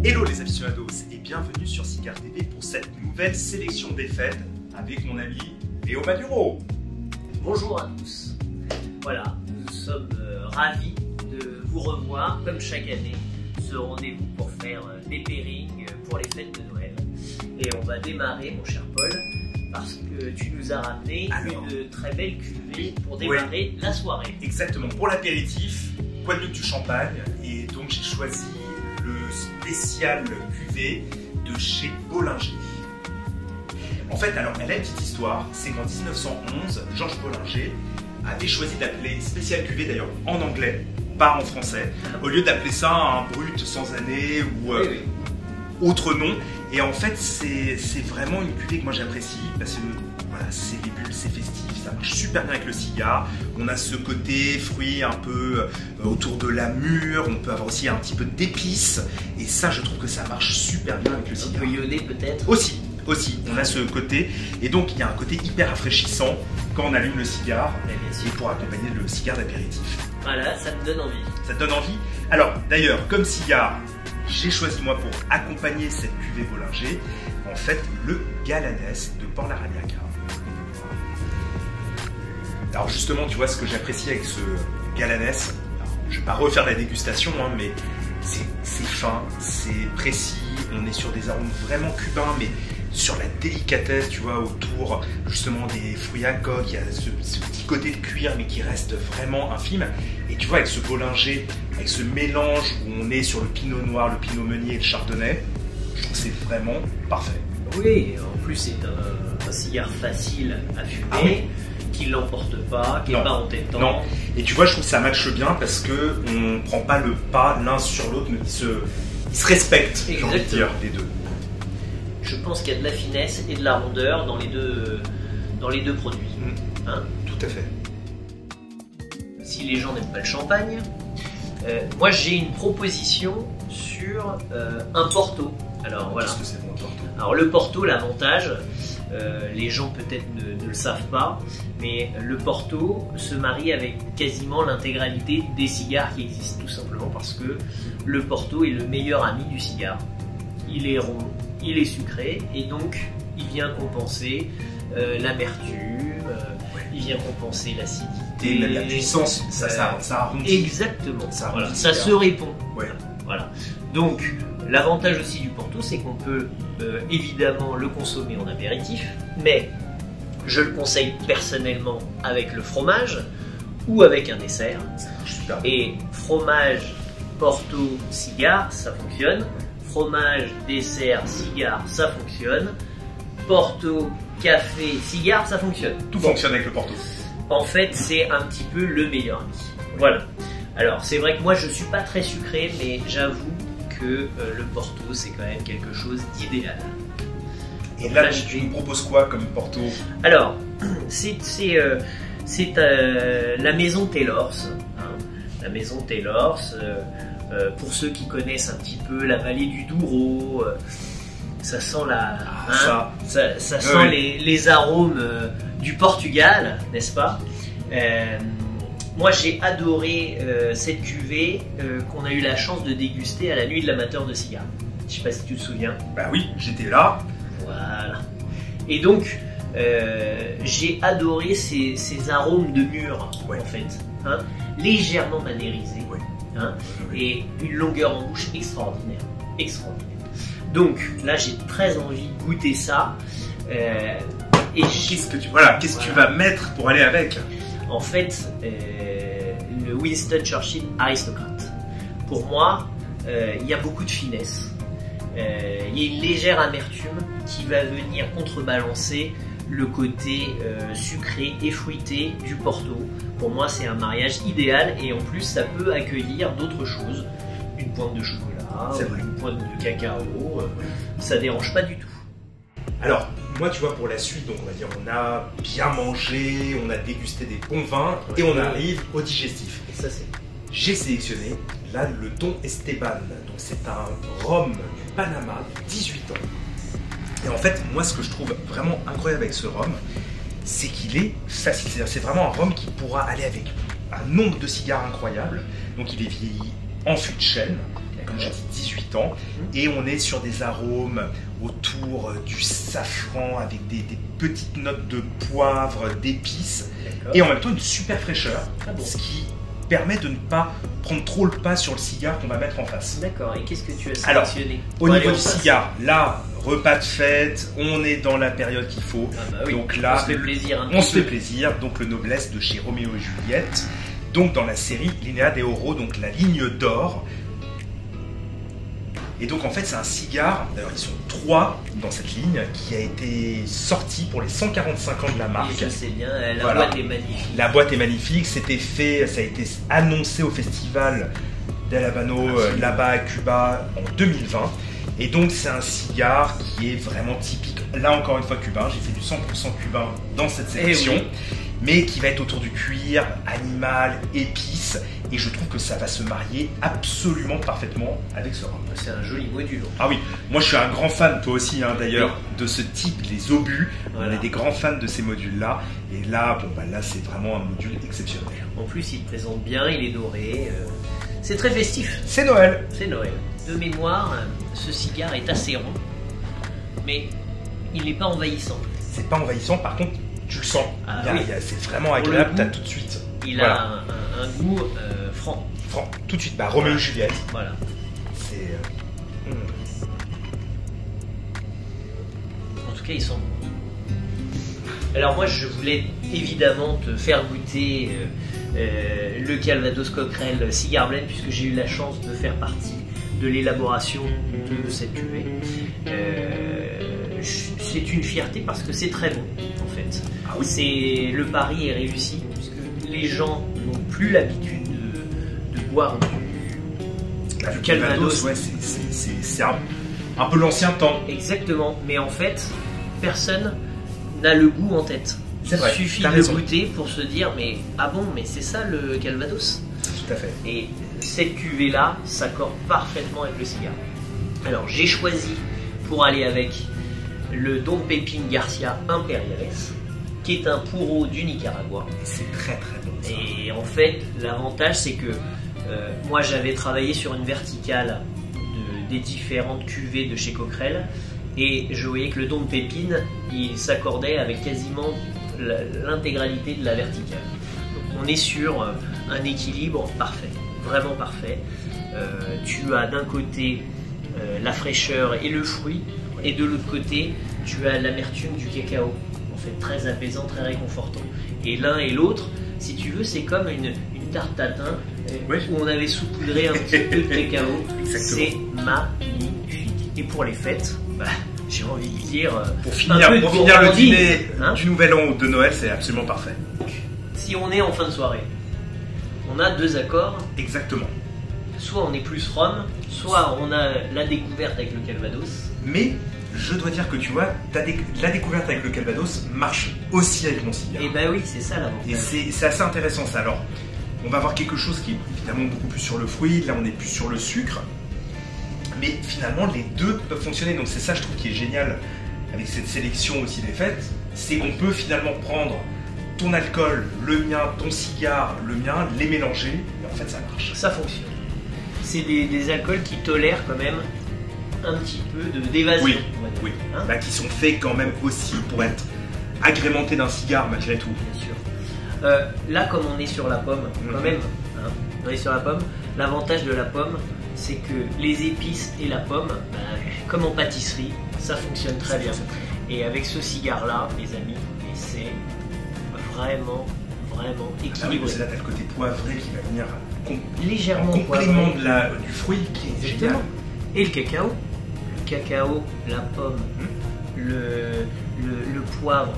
Hello les aficionados et bienvenue sur Cigare TV pour cette nouvelle sélection des fêtes avec mon ami Léo Maduro. Bonjour à tous. Voilà, nous sommes ravis de vous revoir comme chaque année, ce rendez-vous pour faire des pairings pour les fêtes de Noël. Et on va démarrer mon cher Paul parce que tu nous as ramené une très belle cuvée pour démarrer la soirée. Exactement, pour l'apéritif, quoi de mieux que du champagne, et donc j'ai choisi le spécial cuvée de chez Bollinger. En fait, alors elle a une petite histoire, c'est qu'en 1911, Georges Bollinger avait choisi d'appeler spécial cuvée d'ailleurs en anglais, pas en français, au lieu d'appeler ça un brut sans année ou autre nom. Et en fait, c'est vraiment une cuvée que moi j'apprécie parce que voilà, c'est des bulles, c'est festif, ça marche super bien avec le cigare. On a ce côté fruit un peu autour de la mûre, on peut avoir aussi un petit peu d'épices. Et ça, je trouve que ça marche super bien avec le cigare. Un peu iodé peut-être. Aussi, on a ce côté. Et donc, il y a un côté hyper rafraîchissant quand on allume le cigare et pour accompagner le cigare d'apéritif. Voilà, ça me donne envie. Ça te donne envie? Alors, d'ailleurs, comme cigare, j'ai choisi moi pour accompagner cette cuvée Bollinger, en fait, le Galanès de Port Larañaga. Alors justement, tu vois ce que j'apprécie avec ce Galanès. Je ne vais pas refaire la dégustation, hein, mais c'est fin, c'est précis. On est sur des arômes vraiment cubains, mais sur la délicatesse, tu vois, autour justement des fruits à coque. Il y a ce petit côté de cuir, mais qui reste vraiment infime. Et tu vois, avec ce Bollinger, avec ce mélange où on est sur le pinot noir, le pinot meunier et le chardonnay, je trouve que c'est vraiment parfait. Oui, en plus c'est un cigare facile à fumer, qui ne l'emporte pas, qui n'est pas entêtant. Non, et tu vois, je trouve que ça matche bien parce qu'on ne prend pas le pas l'un sur l'autre, mais ils se respectent, j'ai envie de dire, les deux. Je pense qu'il y a de la finesse et de la rondeur dans les deux produits. Hein, tout à fait. Si les gens n'aiment pas le champagne, moi j'ai une proposition sur un Porto. Alors voilà. Qu'est-ce que c'est pour un Porto? Alors le Porto, l'avantage, les gens peut-être ne le savent pas, mais le Porto se marie avec quasiment l'intégralité des cigares qui existent, tout simplement parce que le Porto est le meilleur ami du cigare. Il est rond, il est sucré et donc il vient compenser l'amertume, il vient compenser l'acidité, la puissance, ça arrondit. Exactement, ça se répond. Voilà. Donc l'avantage aussi du Porto, c'est qu'on peut évidemment le consommer en apéritif, mais je le conseille personnellement avec le fromage ou avec un dessert. Et fromage, Porto, cigare, ça fonctionne. Fromage, dessert, cigare, ça fonctionne. Porto, café, cigare, ça fonctionne. Tout fonctionne avec le Porto. En fait, c'est un petit peu le meilleur ami. Voilà. Alors, c'est vrai que moi, je suis pas très sucré, mais j'avoue que le Porto, c'est quand même quelque chose d'idéal. Et là, tu nous proposes quoi comme Porto? Alors, c'est la maison Taylors. Hein. La maison Taylors, pour ceux qui connaissent un petit peu la vallée du Douro, ça sent ça sent les arômes du Portugal, n'est-ce pas? Moi j'ai adoré cette cuvée qu'on a eu la chance de déguster à la nuit de l'amateur de cigares. Je sais pas si tu te souviens. Bah oui, j'étais là. Voilà. Et donc j'ai adoré ces arômes de mûre en fait, hein, légèrement madérisés, et une longueur en bouche extraordinaire. Donc là j'ai très envie de goûter ça. Et qu'est-ce que tu vas mettre pour aller avec? En fait, le Winston Churchill aristocrate. Pour moi, il y a beaucoup de finesse. Il y a une légère amertume qui va venir contrebalancer le côté sucré et fruité du Porto. Pour moi, c'est un mariage idéal et en plus, ça peut accueillir d'autres choses. Une pointe de chocolat, une pointe de cacao, ça dérange pas du tout. Alors, moi, tu vois, pour la suite, donc on va dire, on a bien mangé, on a dégusté des bons vins et on arrive au digestif. Ça, c'est... J'ai sélectionné là le Don Esteban. Donc c'est un rhum du Panama, 18 ans. Et en fait, moi, ce que je trouve vraiment incroyable avec ce rhum, c'est qu'il est facile. C'est vraiment un rhum qui pourra aller avec un nombre de cigares incroyable. Donc il est vieilli en fût de chêne, comme j'ai dit 18 ans, et on est sur des arômes autour du safran avec des petites notes de poivre, d'épices, et en même temps une super fraîcheur, ce qui permet de ne pas prendre trop le pas sur le cigare qu'on va mettre en face. D'accord, et qu'est-ce que tu as sélectionné? Alors, au niveau du cigare, là, repas de fête, on est dans la période qu'il faut. Oui. Donc là, on se fait plaisir. On se fait plaisir. Donc le Noblesse de chez Roméo et Juliette. Donc dans la série Linea de Oro, donc la ligne d'or. Et donc en fait c'est un cigare, d'ailleurs ils sont 3 dans cette ligne, qui a été sorti pour les 145 ans de la marque. Et je sais bien, la boîte est magnifique. La boîte est magnifique, c'était fait, ça a été annoncé au festival d'El Habano là-bas à Cuba en 2020. Et donc c'est un cigare qui est vraiment typique, là encore une fois cubain, j'ai fait du 100% cubain dans cette sélection, mais qui va être autour du cuir, animal, épices, et je trouve que ça va se marier absolument parfaitement avec ce rhum. C'est un joli module. Ah oui, moi je suis un grand fan, toi aussi d'ailleurs, de ce type, les obus, on est des grands fans de ces modules-là, et là, là c'est vraiment un module exceptionnel. En plus il présente bien, il est doré, c'est très festif. C'est Noël. C'est Noël. De mémoire, ce cigare est assez rond, mais il n'est pas envahissant. C'est pas envahissant, par contre, tu le sens. C'est vraiment agréable, tu as tout de suite. Il a un goût franc. Franc, tout de suite. Roméo et Juliette. Voilà. C'est. En tout cas, il sent bon. Alors, moi, je voulais évidemment te faire goûter le Calvados Coquerel Cigar Blend, puisque j'ai eu la chance de faire partie de l'élaboration de cette cuvée. C'est une fierté parce que c'est très bon en fait. Le pari est réussi puisque les gens n'ont plus l'habitude de boire du Calvados. C'est un peu l'ancien temps. Exactement, mais en fait personne n'a le goût en tête. Il suffit de goûter pour se dire mais c'est ça le Calvados. Tout à fait. Et cette cuvée là s'accorde parfaitement avec le cigare. Alors j'ai choisi pour aller avec le Don Pepin Garcia Imperiales, qui est un puro du Nicaragua. C'est très très bon ça. Et en fait l'avantage c'est que moi j'avais travaillé sur une verticale des différentes cuvées de chez Coquerel, et je voyais que le Don Pepin il s'accordait avec quasiment l'intégralité de la verticale. Donc on est sur un équilibre parfait, vraiment parfait. Tu as d'un côté la fraîcheur et le fruit, et de l'autre côté tu as l'amertume du cacao, en fait très apaisant, très réconfortant. Et l'un et l'autre, si tu veux, c'est comme une tarte tatin où on avait saupoudré un petit peu de cacao. C'est magnifique. Et pour les fêtes, j'ai envie de dire, pour finir le dîner du Nouvel An ou de Noël, c'est absolument parfait. Si on est en fin de soirée, on a 2 accords. Exactement. Soit on est plus rhum, soit on a la découverte avec le Calvados. Mais je dois dire que tu vois, la découverte avec le Calvados marche aussi avec mon cigare. Et oui, c'est ça l'avantage. Et c'est assez intéressant ça. Alors, on va avoir quelque chose qui est évidemment beaucoup plus sur le fruit, là on est plus sur le sucre. Mais finalement, les deux peuvent fonctionner. Donc c'est ça, je trouve, qui est génial avec cette sélection aussi des fêtes. C'est qu'on peut finalement prendre ton alcool, le mien, ton cigare, le mien, les mélanger, et en fait ça marche. Ça fonctionne. C'est des alcools qui tolèrent quand même un petit peu d'évasion. Oui. Qui sont faits quand même aussi pour être agrémentés d'un cigare malgré tout. Bien sûr. Là, comme on est sur la pomme, quand même, on est sur la pomme, l'avantage de la pomme, c'est que les épices et la pomme, comme en pâtisserie, ça fonctionne très bien. Et avec ce cigare-là, les amis, c'est vraiment équilibré. C'est là, tu as le côté poivré qui va venir légèrement en complément du fruit qui est génial. Et le cacao. Le cacao, la pomme, le poivre,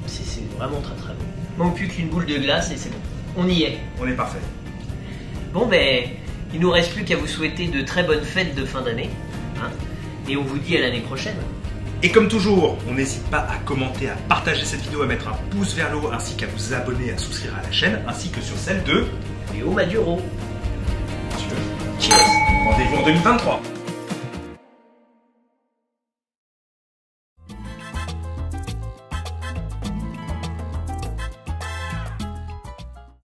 c'est vraiment très très bon. Il manque plus qu'une boule de glace et c'est bon. On y est. On est parfait. Bon il nous reste plus qu'à vous souhaiter de très bonnes fêtes de fin d'année. Et on vous dit à l'année prochaine. Et comme toujours, on n'hésite pas à commenter, à partager cette vidéo, à mettre un pouce vers le haut, ainsi qu'à vous abonner, à souscrire à la chaîne, ainsi que sur celle de Léo Maduro. Cheers. Rendez-vous en 2023.